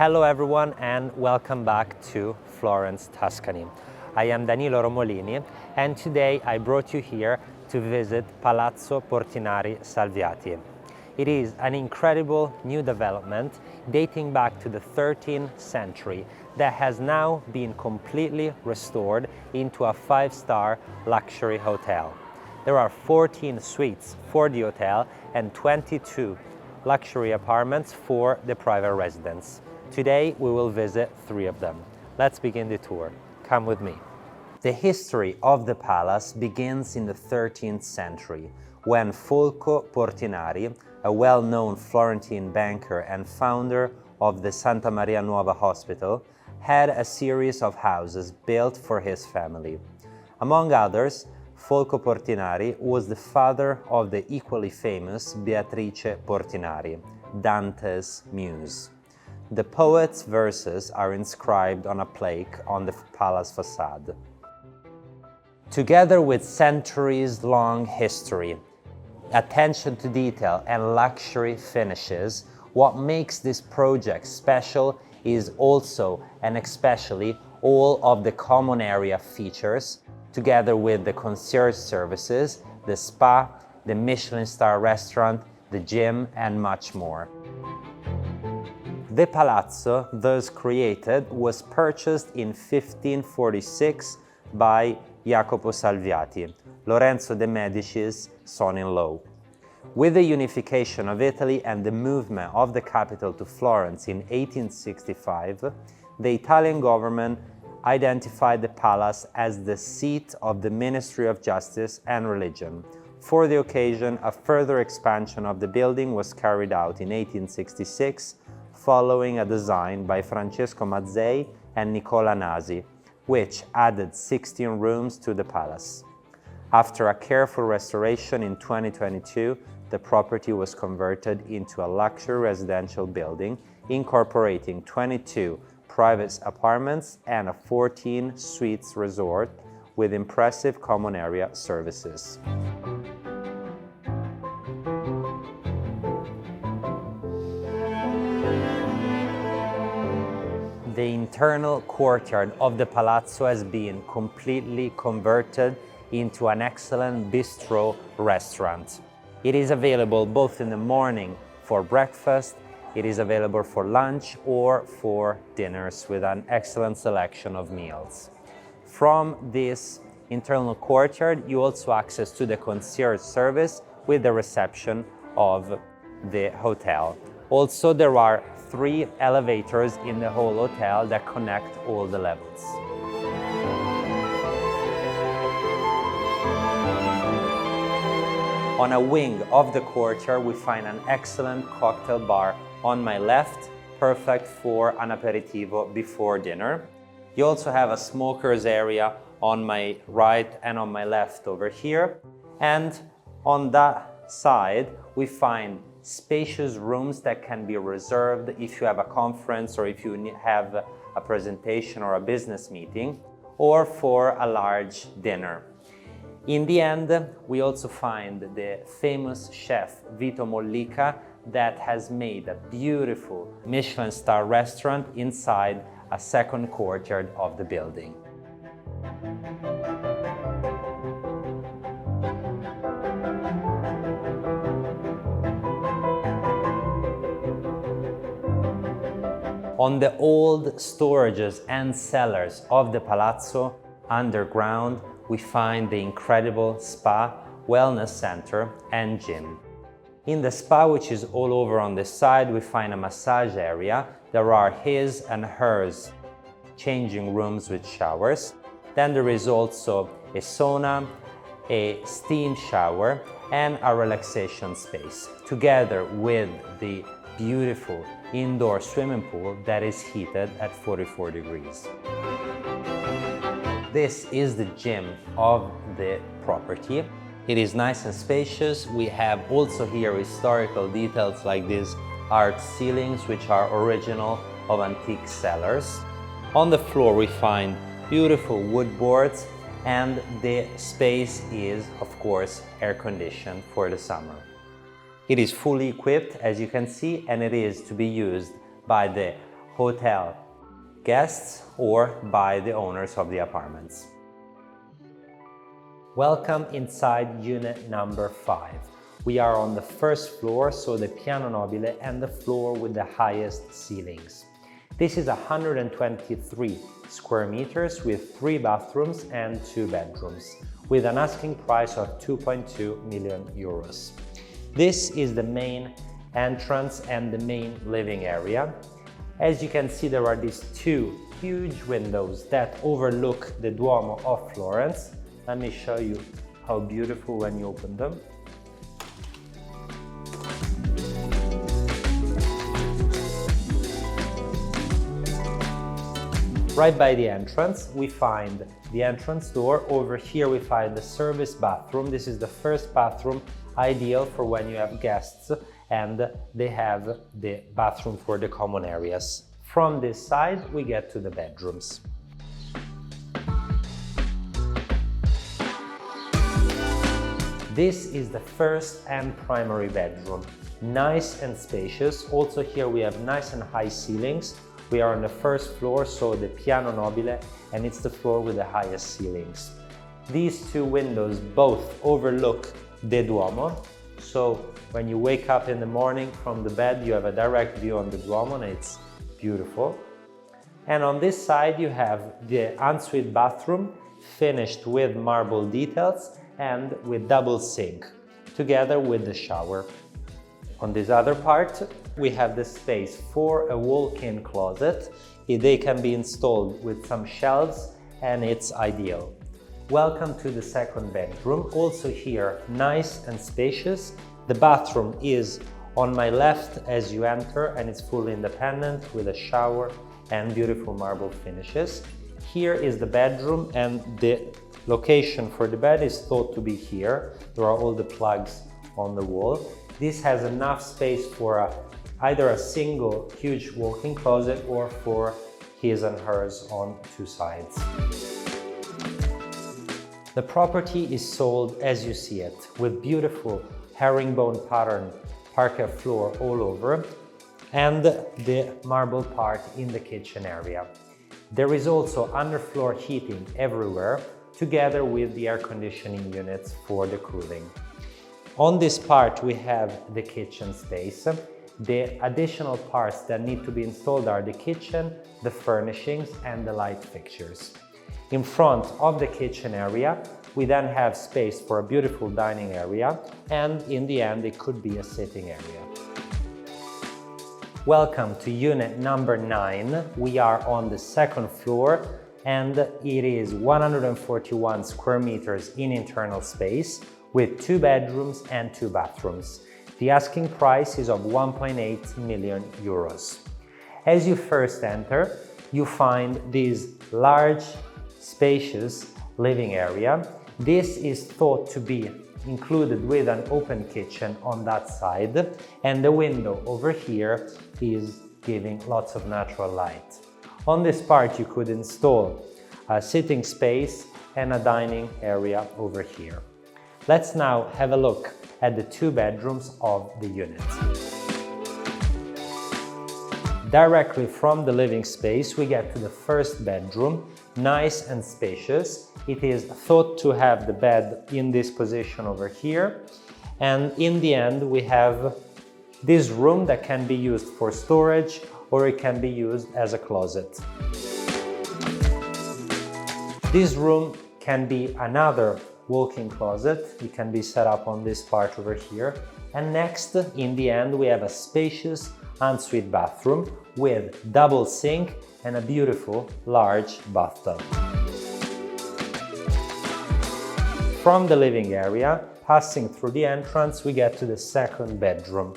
Hello everyone and welcome back to Florence, Tuscany. I am Danilo Romolini and today I brought you here to visit Palazzo Portinari Salviati. It is an incredible new development dating back to the 13th century that has now been completely restored into a 5-star luxury hotel. There are 14 suites for the hotel and 22 luxury apartments for the private residents. Today we will visit 3 of them. Let's begin the tour. Come with me. The history of the palace begins in the 13th century when Folco Portinari, a well-known Florentine banker and founder of the Santa Maria Nuova Hospital, had a series of houses built for his family. Among others, Folco Portinari was the father of the equally famous Beatrice Portinari, Dante's muse. The poet's verses are inscribed on a plaque on the palace facade. Together with centuries-long history, attention to detail and luxury finishes, what makes this project special is also and especially all of the common area features, together with the concierge services, the spa, the Michelin-Star Restaurant, the gym, and much more. The palazzo, thus created, was purchased in 1546 by Jacopo Salviati, Lorenzo de' Medici's son-in-law. With the unification of Italy and the movement of the capital to Florence in 1865, the Italian government identified the palace as the seat of the Ministry of Justice and Religion. For the occasion, a further expansion of the building was carried out in 1866, following a design by Francesco Mazzei and Nicola Nasi, which added 16 rooms to the palace. After a careful restoration in 2022, the property was converted into a luxury residential building, incorporating 22 private apartments and a 14 suites resort with impressive common area services. The internal courtyard of the palazzo has been completely converted into an excellent Bistrot Restaurant. It is available both in the morning for breakfast, it is available for lunch or for dinners with an excellent selection of meals. From this internal courtyard, you also access to the concierge service with the reception of the hotel. Also, there are 3 elevators in the whole hotel that connect all the levels. On a wing of the courtyard, we find an excellent cocktail bar on my left, perfect for an aperitivo before dinner. You also have a smoker's area on my right and on my left over here. And on that side, we find spacious rooms that can be reserved if you have a conference or if you have a presentation or a business meeting, or for a large dinner. In the end, we also find the famous chef Vito Mollica that has made a beautiful Michelin-Star restaurant inside a second courtyard of the building. On the old storages and cellars of the palazzo, underground, we find the incredible spa, wellness center, and gym. In the spa, which is all over on this side, we find a massage area. There are his and hers changing rooms with showers. Then there is also a sauna, a steam shower, and a relaxation space, together with the beautiful indoor swimming pool that is heated at 44 degrees. This is the gym of the property. It is nice and spacious. We have also here historical details like these art ceilings, which are original of antique cellars. On the floor we find beautiful wood boards, and the space is, of course, air conditioned for the summer. It is fully equipped, as you can see, and it is to be used by the hotel guests or by the owners of the apartments. Welcome inside unit number 5. We are on the first floor, so the piano nobile and the floor with the highest ceilings. This is 123 square meters with 3 bathrooms and 2 bedrooms, with an asking price of 2.2 million euros. This is the main entrance and the main living area. As you can see, there are these 2 huge windows that overlook the Duomo of Florence. Let me show you how beautiful when you open them. Right by the entrance, we find the entrance door. Over here we find the service bathroom. This is the first bathroom, ideal for when you have guests, and they have the bathroom for the common areas. From this side, we get to the bedrooms. This is the first and primary bedroom. Nice and spacious. Also here we have nice and high ceilings. We are on the first floor, so the piano nobile, and it's the floor with the highest ceilings. These 2 windows both overlook the Duomo, so when you wake up in the morning from the bed, you have a direct view on the Duomo, and it's beautiful. And on this side you have the ensuite bathroom, finished with marble details and with double sink, together with the shower. On this other part, we have the space for a walk-in closet. They can be installed with some shelves, and it's ideal. Welcome to the second bedroom. Also here, nice and spacious. The bathroom is on my left as you enter, and it's fully independent with a shower and beautiful marble finishes. Here is the bedroom, and the location for the bed is thought to be here. There are all the plugs on the wall. This has enough space for either a single huge walk-in closet or for his and hers on 2 sides. The property is sold as you see it, with beautiful herringbone pattern parquet floor all over, and the marble part in the kitchen area. There is also underfloor heating everywhere, together with the air conditioning units for the cooling. On this part we have the kitchen space. The additional parts that need to be installed are the kitchen, the furnishings and the light fixtures. In front of the kitchen area, we then have space for a beautiful dining area, and in the end it could be a sitting area. Welcome to unit number 9. We are on the second floor, and it is 141 square meters in internal space, with 2 bedrooms and 2 bathrooms. The asking price is of 1.8 million euros. As you first enter, you find this large, spacious living area. This is thought to be included with an open kitchen on that side, and the window over here is giving lots of natural light. On this part you could install a sitting space and a dining area over here. Let's now have a look at the 2 bedrooms of the unit. Directly from the living space we get to the first bedroom, nice and spacious. It is thought to have the bed in this position over here, and in the end we have this room that can be used for storage or it can be used as a closet. This room can be another walk-in closet. It can be set up on this part over here. And next, in the end, we have a spacious ensuite bathroom with double sink and a beautiful large bathtub. From the living area, passing through the entrance, we get to the second bedroom.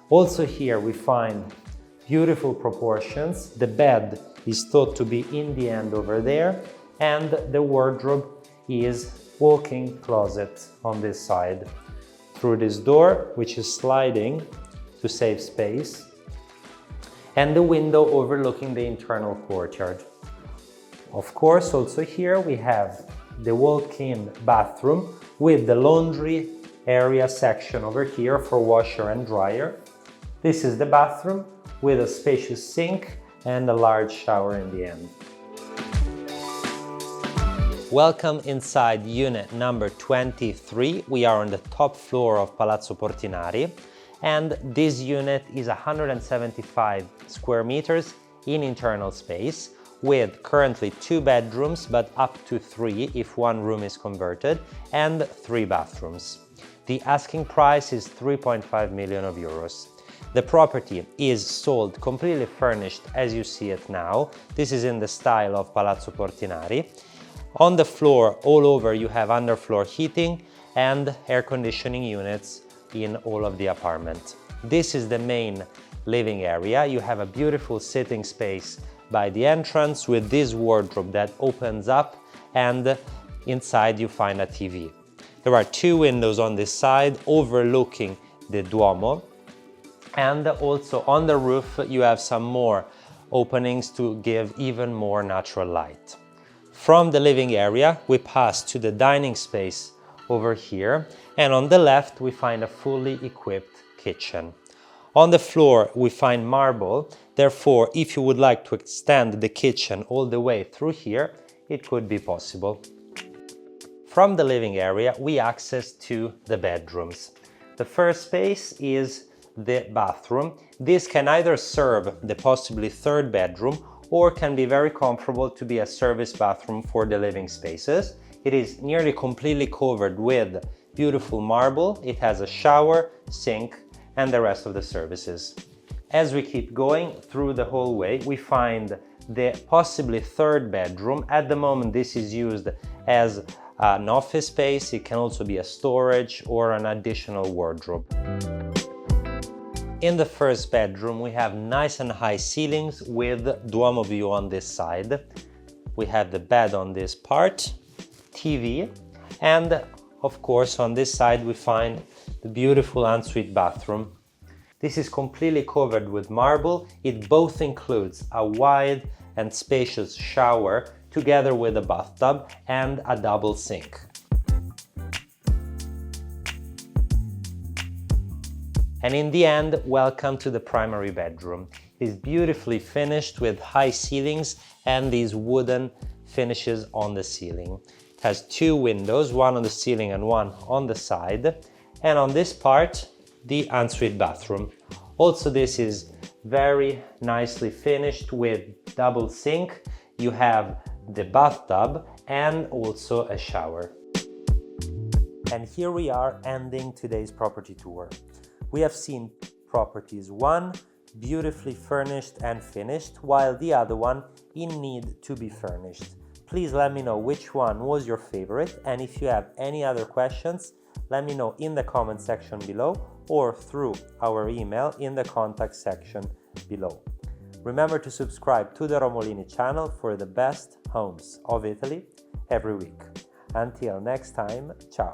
Also here we find beautiful proportions. The bed is thought to be in the end over there, and the wardrobe is walk-in closet on this side. Through this door, which is sliding to save space, and the window overlooking the internal courtyard. Of course, also here we have the walk-in bathroom with the laundry area section over here for washer and dryer. This is the bathroom with a spacious sink and a large shower in the end. Welcome inside unit number 23. We are on the top floor of Palazzo Portinari, and this unit is 175 square meters in internal space, with currently 2 bedrooms, but up to 3 if one room is converted, and 3 bathrooms. The asking price is 3.5 million euros. The property is sold completely furnished as you see it now. This is in the style of Palazzo Portinari. On the floor, all over, you have underfloor heating and air conditioning units in all of the apartment. This is the main living area. You have a beautiful sitting space by the entrance with this wardrobe that opens up, and inside you find a TV. There are 2 windows on this side overlooking the Duomo, and also on the roof you have some more openings to give even more natural light. From the living area we pass to the dining space over here, and on the left we find a fully equipped kitchen. On the floor we find marble, therefore if you would like to extend the kitchen all the way through here, it could be possible. From the living area we access to the bedrooms. The first space is the bathroom. This can either serve the possibly 3rd bedroom or can be very comfortable to be a service bathroom for the living spaces. It is nearly completely covered with beautiful marble. It has a shower, sink, and the rest of the services. As we keep going through the hallway, we find the possibly 3rd bedroom. At the moment, this is used as an office space. It can also be a storage or an additional wardrobe. In the 1st bedroom, we have nice and high ceilings with Duomo view on this side. We have the bed on this part, TV, and of course on this side we find the beautiful ensuite bathroom. This is completely covered with marble. It both includes a wide and spacious shower together with a bathtub and a double sink. And in the end, welcome to the primary bedroom. It is beautifully finished with high ceilings and these wooden finishes on the ceiling. It has 2 windows, one on the ceiling and one on the side. And on this part, the ensuite bathroom. Also, this is very nicely finished with double sink. You have the bathtub and also a shower. And here we are ending today's property tour. We have seen properties 1 beautifully furnished and finished, while the other one in need to be furnished. Please let me know which one was your favorite, and if you have any other questions, let me know in the comment section below or through our email in the contact section below. Remember to subscribe to the Romolini channel for the best homes of Italy every week. Until next time, ciao!